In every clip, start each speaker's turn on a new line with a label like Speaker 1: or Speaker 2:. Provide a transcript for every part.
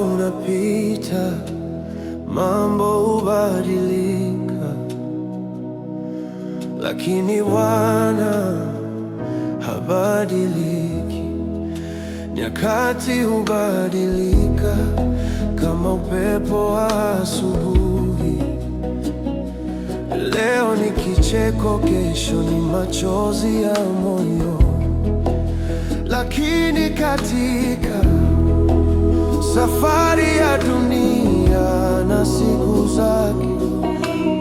Speaker 1: unapita, mambo hubadilika, lakini Bwana habadiliki. Nyakati hubadilika kama upepo wa asubuhi. Leo ni kicheko, kesho ni machozi ya moyo, lakini katika safari ya dunia na siku zake,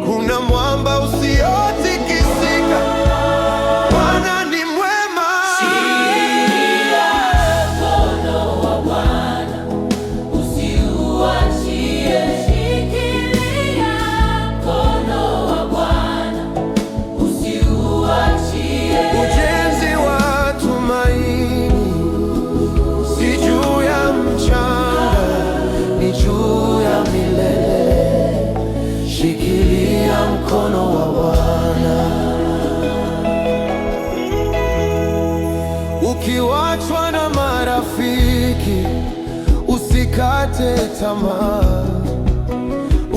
Speaker 1: kuna mwamba usiotikisika. Bwana ni mwema.
Speaker 2: Shikilia mkono wa Bwana, usiuachie. Shikilia mkono wa Bwana, usiuachie.
Speaker 1: Ujenzi wa tumaini si juu ya mchanga, ni juu ya milele. Shikilia mkono wa Bwana. Ukiwachwa na marafiki, usikate tamaa.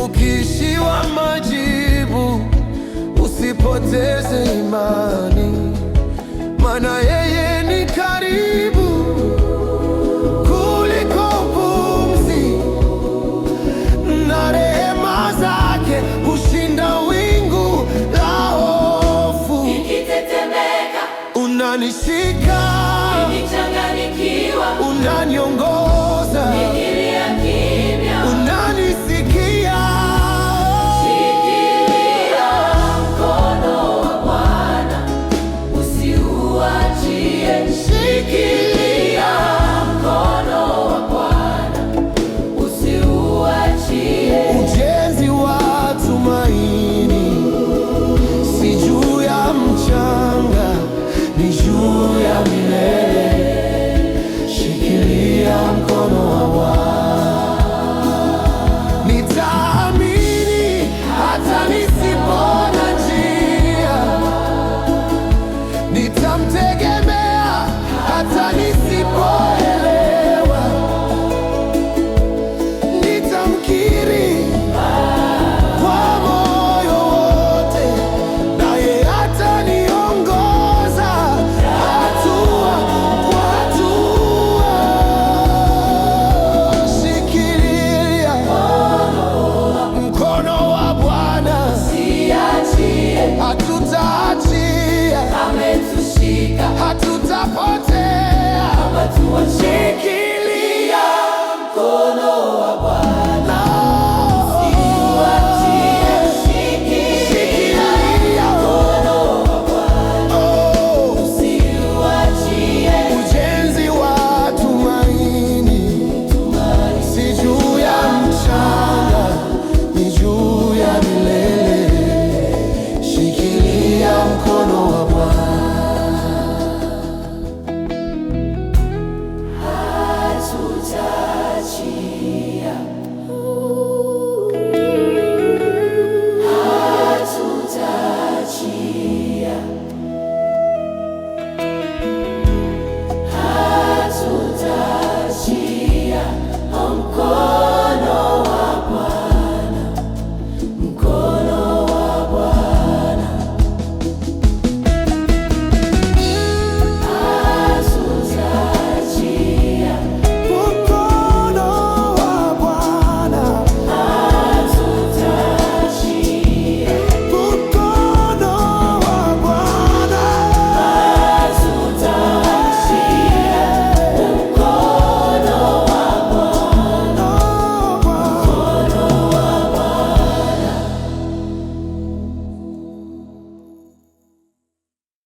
Speaker 1: Ukiishiwa majibu, usipoteze imani, maana yeye ni karibu kuliko pumzi, na rehema zake hushinda wingu la hofu.
Speaker 2: Nikitetemeka,
Speaker 1: Unanishika